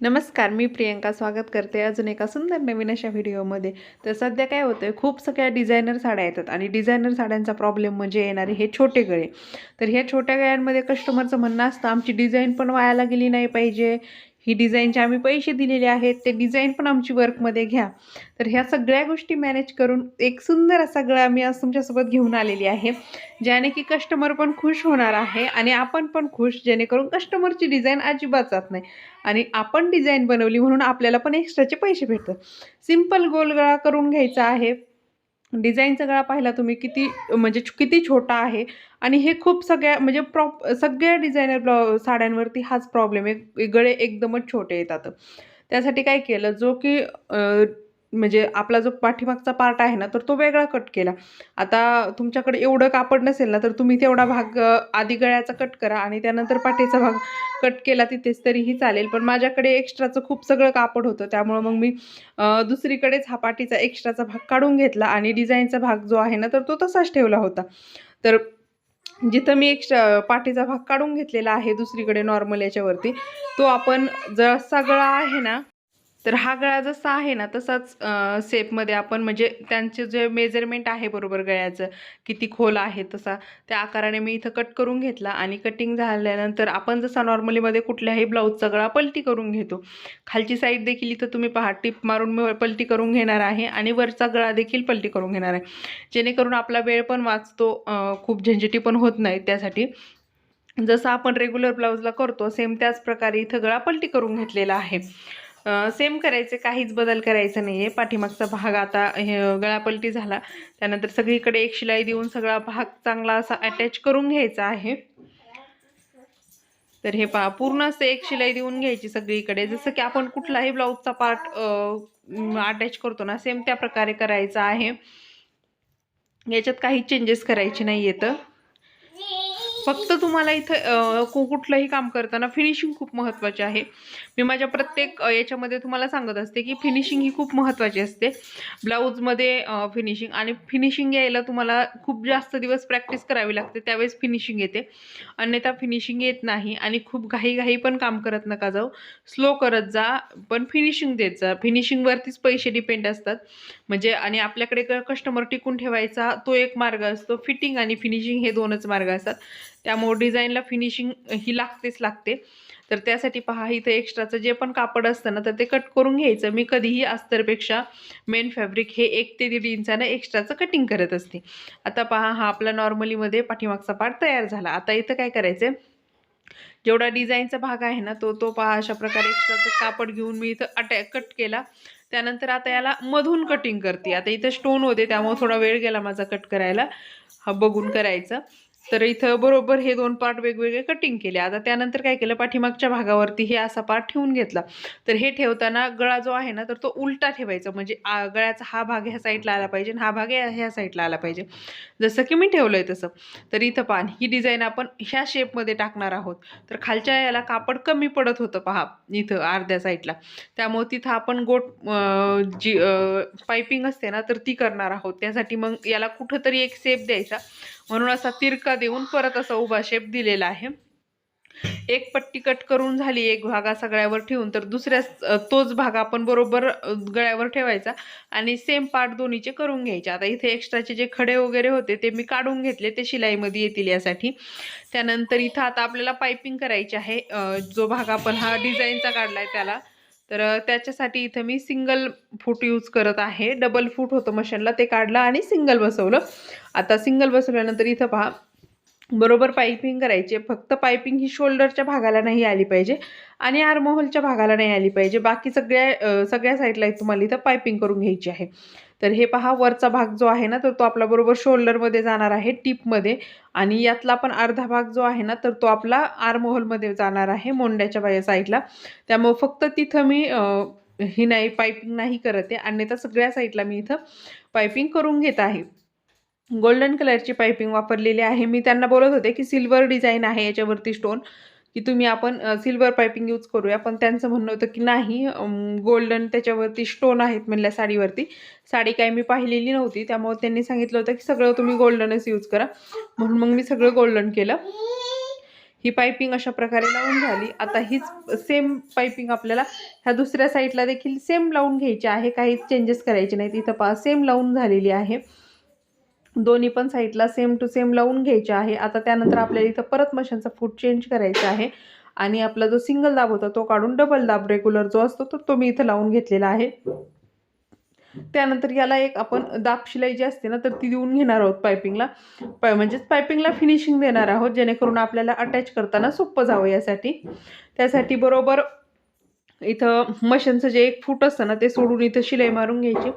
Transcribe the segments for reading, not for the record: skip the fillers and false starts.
नमस्कार, मी प्रियंका स्वागत करते अजून एका सुंदर नवीन अशा व्हिडिओमध्ये. तर सध्या काय होतंय, खूप सगळ्या डिझायनर साड्या येतात आणि डिझायनर साड्यांचा प्रॉब्लेम म्हणजे येणारे हे छोटे गळे. तर ह्या छोट्या गळ्यांमध्ये कस्टमरचं म्हणणं असतं, आमची डिझाईन पण वायाला गेली नाही पाहिजे, ही डिझाईनचे आम्ही पैसे दिलेले आहेत, ते डिझाईन पण आमची वर्कमध्ये घ्या. तर ह्या सगळ्या गोष्टी मॅनेज करून एक सुंदर असा गळा मी आज तुमच्यासोबत घेऊन आलेली आहे, ज्याने की कस्टमर पण खुश होणार आहे आणि आपण पण खुश, जेणेकरून कस्टमरची डिझाईन अजिबात जात नाही आणि आपण डिझाईन बनवली म्हणून आपल्याला पण एक्स्ट्राचे पैसे भेटतात. सिंपल गोल गळा करून घ्यायचा आहे. डिझाईनचा गळा पाहिला तुम्ही किती म्हणजे किती छोटा आहे आणि हे खूप सगळ्या म्हणजे सगळ्या डिझायनर साड्यांवरती हाच प्रॉब्लेम आहे, गळे एकदमच छोटे येतात. त्यासाठी काय केलं, जो की म्हणजे आपला जो पाठीमागचा पार्ट आहे ना, तर तो वेगळा कट केला. आता तुमच्याकडे एवढं कापड नसेल ना, तर तुम्ही तेवढा भाग आधी गळ्याचा कट करा आणि त्यानंतर पाठीचा भाग कट केला तिथेच तरीही चालेल. पण माझ्याकडे एक्स्ट्राचं खूप सगळं कापड होतं, त्यामुळं मग मी दुसरीकडेच हा पाठीचा एक्स्ट्राचा भाग काढून घेतला आणि डिझाईनचा भाग जो आहे ना, तर तो तसाच ठेवला होता. तर जिथं मी एक्स्ट्रा पाठीचा भाग काढून घेतलेला आहे दुसरीकडे नॉर्मल याच्यावरती, तो आपण जसा गळा आहे ना, तर हा गळा जसा आहे ना तसाच शेपमध्ये आपण म्हणजे त्यांचे जे मेजरमेंट आहे बरोबर गळ्याचं, किती खोल आहे तसा त्या आकाराने मी इथं कट करून घेतला आणि कटिंग झाल्यानंतर आपण जसा नॉर्मलीमध्ये कुठल्याही ब्लाऊजचा गळा पलटी करून घेतो. खालची साईड देखील इथं तुम्ही पहा टिप मारून मी पलटी करून घेणार आहे आणि वरचा गळा देखील पलटी करून घेणार आहे. जेणेकरून आपला वेळ पण वाचतो, खूप झंझटी पण होत नाही. त्यासाठी जसं आपण रेग्युलर ब्लाऊजला करतो सेम त्याच प्रकारे इथं गळा पलटी करून घेतलेला आहे. सेम करायचे, काहीच बदल करायचा नाही आहे. पाठीमागचा भाग आता हे गळापलटी झाला, त्यानंतर सगळीकडे एक शिलाई देऊन सगळा भाग चांगला असा अटॅच करून घ्यायचा आहे. तर हे पहा, पूर्ण असं एक शिलाई देऊन घ्यायची सगळीकडे, जसं की आपण कुठलाही ब्लाऊजचा पार्ट अटॅच करतो ना, सेम त्या प्रकारे करायचा आहे. याच्यात काही चेंजेस करायचे नाही आहेत. फक्त तुम्हाला इथं कुठलंही काम करताना फिनिशिंग खूप महत्त्वाची आहे. मी माझ्या प्रत्येक याच्यामध्ये तुम्हाला सांगत असते की फिनिशिंग ही खूप महत्त्वाची असते. ब्लाऊजमध्ये फिनिशिंग आणि फिनिशिंग यायला तुम्हाला खूप जास्त दिवस प्रॅक्टिस करावी लागते, त्यावेळेस फिनिशिंग येते. अन्यथा फिनिशिंग येत नाही आणि खूप घाई पण काम करत नका जाऊ. स्लो करत जा, पण फिनिशिंग देत जा. फिनिशिंगवरतीच पैसे डिपेंड असतात. म्हणजे आणि आपल्याकडे कस्टमर टिकून ठेवायचा तो एक मार्ग असतो. फिटिंग आणि फिनिशिंग हे 2च मार्ग असतात. त्यामुळे डिझाईनला फिनिशिंग ही लागतेच लागते. तर त्यासाठी पहा, इथं एक्स्ट्राचं जे पण कापड असतं ना, तर ते कट करून घ्यायचं. मी कधीही अस्तरपेक्षा मेन फॅब्रिक हे 1 ते 1.5 इंचानं एक्स्ट्राचं कटिंग करत असते. आता पहा, हा आपला नॉर्मलीमध्ये पाठीमागचा पार्ट तयार झाला. आता इथं काय करायचं, जेवढा डिझाईनचा भाग आहे ना, तो पहा अशा प्रकारे एक्स्ट्राचं कापड घेऊन मी इथं कट केला. त्यानंतर आता याला मधून कटिंग करते. आता इथं स्टोन होते, त्यामुळे थोडा वेळ गेला माझा कट करायला. हा बघून करायचं. तर इथं बरोबर हे 2 पार्ट वेगवेगळे कटिंग केले. आता त्यानंतर काय केलं, पाठीमागच्या भागावरती हे असा पार्ट ठेवून घेतला. तर हे ठेवताना गळा जो आहे ना, तर तो उलटा ठेवायचा. म्हणजे गळ्याचा हा भाग ह्या साईडला आला पाहिजे आणि हा भाग ह्या साईडला आला पाहिजे. जसं की मी ठेवलंय तसं. तर इथं पहा, ही डिझाईन आपण ह्या शेपमध्ये टाकणार आहोत. तर खालच्या याला कापड कमी पडत होतं पहा, इथं अर्ध्या साईडला. त्यामुळे तिथं आपण जी पायपिंग असते ना, तर ती करणार आहोत. त्यासाठी मग याला कुठंतरी एक शेप द्यायचा, म्हणून असा तिरका देऊन परत असा उभा शेप दिलेला आहे. एक पट्टी कट करून झाली, एक भागा सगळ्यावर ठेवून, तर तोच भाग आपण बरोबर गळ्यावर ठेवायचा आणि सेम पार्ट दोन्हीचे करून घ्यायचे. आता इथे एक्स्ट्राचे जे खडे वगैरे होते ते मी काढून घेतले, ते शिलाईमध्ये येतील यासाठी. त्यानंतर इथं आता आपल्याला पायपिंग करायची आहे. जो भाग आपण हा डिझाईनचा काढलाय त्याला. तर त्याच्यासाठी इथं मी सिंगल फूट यूज करत आहे. डबल फूट होतं मशीनला, ते काढलं आणि सिंगल बसवलं. आता सिंगल बसवल्यानंतर इथं पहा, बरोबर पायपिंग करायची. फक्त पायपिंग ही शोल्डरच्या भागाला नाही आली पाहिजे आणि आर्महोलच्या भागाला नाही आली पाहिजे. बाकी सगळ्या साईडला तुम्हाला इथं पायपिंग करून घ्यायची आहे. तर हे पहा, वरचा भाग जो आहे ना, तर तो आपला बरोबर शोल्डरमध्ये जाणार आहे, टिपमध्ये. आणि यातला पण अर्धा भाग जो आहे ना, तर तो आपला आर्महोलमध्ये जाणार आहे, मोंड्याच्या बाहेर साईडला. त्यामुळे फक्त तिथं मी ही नाही पायपिंग नाही करत आहे, अन्यथा सगळ्या साईडला मी इथं पायपिंग करून घेत आहे. गोल्डन कलरची पायपिंग वापरलेली आहे. मी त्यांना बोलत होते की सिल्वर डिझाईन आहे याच्यावरती स्टोन, की तुम्ही आपण सिल्वर पायपिंग यूज करूया. पण त्यांचं म्हणणं होतं की नाही, गोल्डन त्याच्यावरती स्टोन आहेत म्हणल्या साडीवरती. साडी काही मी पाहिलेली नव्हती, त्यामुळे त्यांनी सांगितलं होतं की सगळं तुम्ही गोल्डनच यूज करा. म्हणून मग मी सगळं गोल्डन केलं. ही पायपिंग अशा प्रकारे लावून झाली. आता हीच सेम पायपिंग आपल्याला ह्या दुसऱ्या साईडला देखील सेम लावून घ्यायची आहे, काहीच चेंजेस करायचे नाहीत. इथं पहा सेम लावून झालेली आहे. दोन्ही पण साईडला सेम टू सेम लावून घ्यायचे आहे. आता त्यानंतर आपल्याला इथं परत मशीनचा फूट चेंज करायचा आहे आणि आपला जो सिंगल दाब होता तो काढून डबल दाब रेग्युलर जो असतो तो मी इथं लावून घेतलेला आहे. त्यानंतर याला एक आपण दाब शिलाई जी असते ना तर ती देऊन घेणार आहोत पायपिंगला. म्हणजेच पायपिंगला फिनिशिंग देणार आहोत, जेणेकरून आपल्याला अटॅच करताना सोपं जावं यासाठी. त्यासाठी बरोबर इथं मशीनचं जे एक फूट असतं ना ते सोडून इथं शिलाई मारून घ्यायची,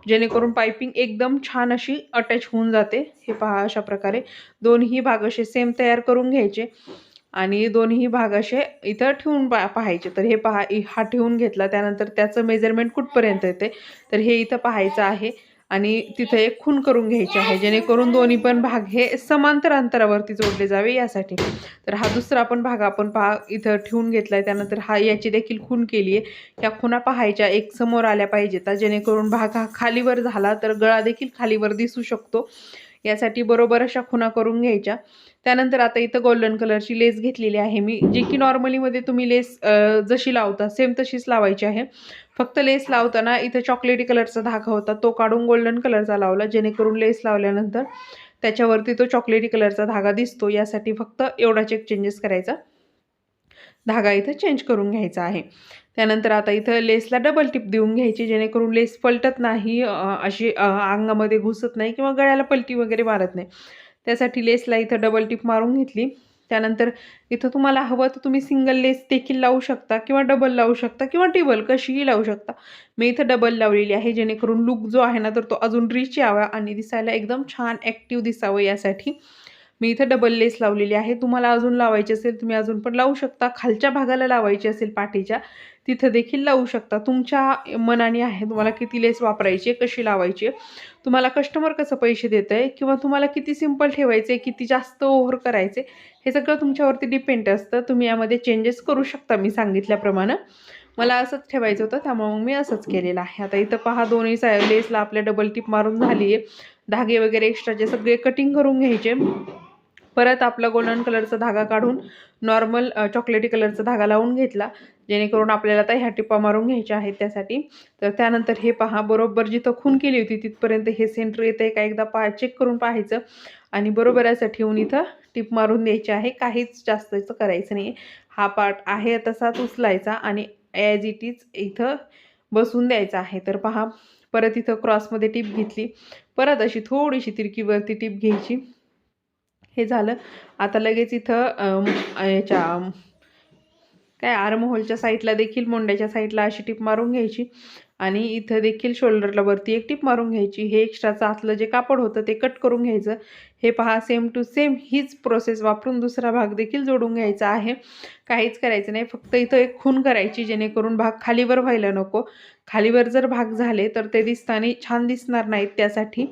जेणेकरून पायपिंग एकदम छान अशी अटॅच होऊन जाते. हे पहा अशा प्रकारे दोन्ही भाग असे सेम तयार करून घ्यायचे आणि दोन्ही भाग असे इथं ठेवून पाहायचे. तर हे पहा हा ठेवून घेतला, त्यानंतर त्याचं मेजरमेंट कुठपर्यंत येते तर हे इथं पाहायचं आहे आणि तिथं एक खूण करून घ्यायची आहे, जेणेकरून दोन्ही पण भाग हे समांतर अंतरावरती जोडले जावे यासाठी. तर हा दुसरा पण भाग आपण इथं ठेवून घेतलाय. त्यानंतर हा याची देखील खूण केली आहे. ह्या खुणा पाहायच्या एक समोर आल्या पाहिजेत, जेणेकरून भाग हा खालीवर झाला तर गळा देखील खालीवर दिसू शकतो. यासाठी बरोबर अशा खुणा करून घ्यायच्या. त्यानंतर आता इथं गोल्डन कलरची लेस घेतलेली आहे मी, जी की नॉर्मलीमध्ये तुम्ही लेस जशी लावता सेम तशीच लावायची आहे. फक्त लेस लावताना इथं चॉकलेटी कलरचा धागा होता तो काढून गोल्डन कलरचा लावला, जेणेकरून लेस लावल्यानंतर त्याच्यावरती तो चॉकलेटी कलरचा धागा दिसतो. यासाठी फक्त एवढाच एक चेंजेस करायचा, धागा इथं चेंज करून घ्यायचा आहे. त्यानंतर आता इथं लेसला डबल टिप देऊन घ्यायची, जेणेकरून लेस पलटत नाही, अशी अंगामध्ये घुसत नाही किंवा गळ्याला पलटी वगैरे मारत नाही. त्यासाठी लेसला इथं डबल टिप मारून घेतली. त्यानंतर इथं तुम्हाला हवं तर तुम्ही सिंगल लेस देखील लावू शकता किंवा डबल लावू शकता किंवा टेबल कशीही लावू शकता. मी इथं डबल लावलेली आहे, जेणेकरून लुक जो आहे ना तर तो अजून रिच यावा आणि दिसायला एकदम छान ॲक्टिव्ह दिसावं यासाठी मी इथं डबल लेस लावलेली आहे. तुम्हाला अजून लावायची असेल तुम्ही अजून पण लावू शकता. खालच्या भागाला लावायची असेल पाठीच्या तिथं देखील लावू शकता. तुमच्या मनाने आहे तुम्हाला किती लेस वापरायची आहे, कशी लावायची आहे, तुम्हाला कस्टमर कसं पैसे देत आहे किंवा तुम्हाला किती सिंपल ठेवायचं आहे, किती जास्त ओव्हर करायचे, हे सगळं तुमच्यावरती डिपेंड असतं. तुम्ही यामध्ये चेंजेस करू शकता. मी सांगितल्याप्रमाणे मला असंच ठेवायचं होतं, त्यामुळे मग मी असंच केलेलं आहे. आता इथं पहा दोन्ही लेसला आपल्या डबल टिप मारून झाली आहे. धागे वगैरे एक्स्ट्राचे सगळे कटिंग करून घ्यायचे. परत आपला गोल्डन कलरचा धागा काढून नॉर्मल चॉकलेटी कलरचा धागा लावून घेतला, जेणेकरून आपल्याला आता ह्या टिपा मारून घ्यायच्या आहेत त्यासाठी. तर त्यानंतर हे पहा बरोबर जिथं खून केली होती तिथपर्यंत हे सेंटर येतं आहे का एकदा चेक करून पाहायचं आणि बरोबर असं ठेवून इथं टिप मारून द्यायची आहे. काहीच जास्तच करायचं नाही. हा पार्ट आहे तसाच उचलायचा आणि ॲज इट इज इथं बसून द्यायचा आहे. तर पहा परत इथं क्रॉसमध्ये टिप घेतली, परत अशी थोडीशी तिरकीवरती टिप घ्यायची. हे झालं. आता लगेच इथं याच्या काय आर्महोलच्या साईडला देखील मोंड्याच्या साईडला अशी टिप मारून घ्यायची आणि इथं देखील शोल्डरला वरती एक टिप मारून घ्यायची. हे एक्स्ट्राचं आतलं जे कापड होतं ते कट करून घ्यायचं. हे पहा सेम टू सेम हीच प्रोसेस वापरून दुसरा भाग देखील जोडून घ्यायचा आहे. काहीच करायचं नाही, फक्त इथं एक खून करायची, जेणेकरून भाग खालीवर व्हायला नको. खालीवर जर भाग झाले तर ते दिसताना छान दिसणार नाहीत त्यासाठी.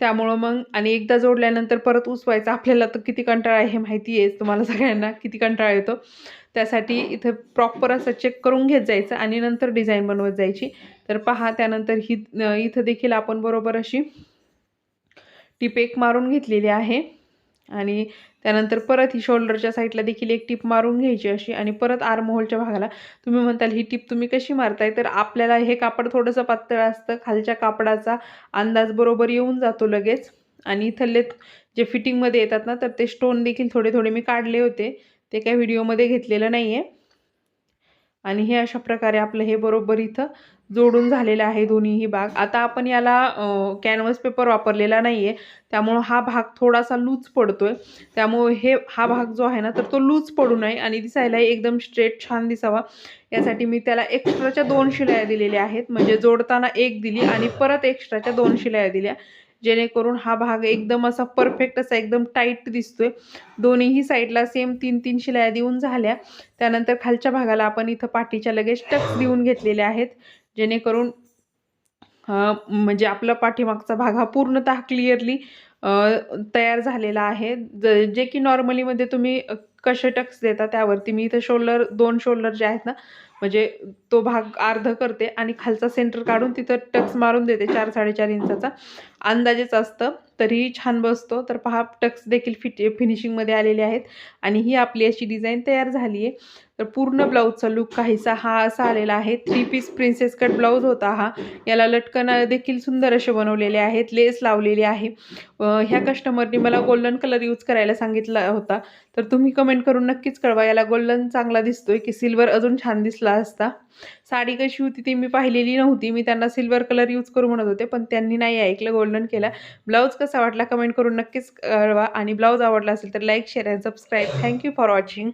त्यामुळं मग आणि एकदा जोडल्यानंतर परत उसवायचं आपल्याला तर किती कंटाळा आहे हे माहिती आहे तुम्हाला सगळ्यांना, किती कंटाळा येतो. त्यासाठी इथं प्रॉपर असं चेक करून घेत जायचं आणि नंतर डिझाईन बनवत जायची. तर पहा त्यानंतर इथं देखील आपण बरोबर अशी टिप एक मारून घेतलेली आहे आणि त्यानंतर परत ही शोल्डरच्या साईडला देखील एक टिप मारून घ्यायची अशी आणि परत आर्महोलच्या भागाला. तुम्ही म्हणताल ही टिप तुम्ही कशी मारताय, तर आपल्याला हे कापड थोडंसं पातळ असतं, खालच्या कापडाचा अंदाज बरोबर येऊन जातो लगेच. आणि इथले जे फिटिंगमध्ये येतात ना तर ते स्टोन देखील थोडे थोडे मी काढले होते, ते काही व्हिडिओमध्ये घेतलेलं नाही आहे. आणि हे अशा प्रकारे आपलं हे बरोबर इथं जोडून झालेलं आहे दोन्हीही भाग. आता आपण याला कॅनव्हास पेपर वापरलेला नाही आहे, त्यामुळं हा भाग थोडासा लूज पडतोय. त्यामुळे हा भाग जो आहे ना तर तो लूज पडू नये आणि दिसायलाही एकदम स्ट्रेट छान दिसावा यासाठी मी त्याला एक्स्ट्राच्या 2 शिलाया दिलेल्या आहेत. म्हणजे जोडताना एक दिली आणि परत एक्स्ट्राच्या 2 शिलाया दिल्या, जेणेकरून हा भाग एकदम असा परफेक्ट असा एकदम टाईट दिसतोय. दोन्हीही साईडला सेम 3-3 शिलाया देऊन झाल्या. त्यानंतर खालच्या भागाला आपण इथं पाठीच्या लगेच टक्स देऊन घेतलेले आहेत, जेणेकरून म्हणजे आपला पाठीमागचा भाग हा पूर्णतः क्लिअरली तयार झालेला आहे. जे की नॉर्मलीमध्ये तुम्ही कसे टक्स देता त्यावरती मी इथं 2 शोल्डर जे आहेत ना म्हणजे तो भाग अर्ध करते आणि खालचा सेंटर काढून तिथं टक्स मारून देते 4-4.5 इंचाचा अंदाजेच असतं, तरीही छान बसतो. तर पहा टक्स देखील फिनिशिंगमध्ये आलेले आहेत आणि ही आपली अशी डिझाईन तयार झाली आहे. तर पूर्ण ब्लाऊजचा लूक काहीसा हा असा आलेला आहे. 3 पीस प्रिन्सेस कट ब्लाऊज होता हा. याला लटकन देखील सुंदर असे बनवलेले आहेत, लेस लावलेली आहे. ह्या कस्टमरनी मला गोल्डन कलर यूज करायला सांगितला होता. तर तुम्ही कमेंट करून नक्कीच कळवा, याला गोल्डन चांगला दिसतोय की सिल्वर अजून छान दिसला असता. साडी कशी होती ती मी पाहिलेली नव्हती. मी त्यांना सिल्वर कलर यूज करू म्हणत होते, पण त्यांनी नाही ऐकलं, गोल्डन केला. ब्लाऊज कसा वाटला कमेंट करून नक्कीच कळवा आणि ब्लाऊज आवडला असेल तर लाईक, शेअर आणि subscribe. Thank you for watching.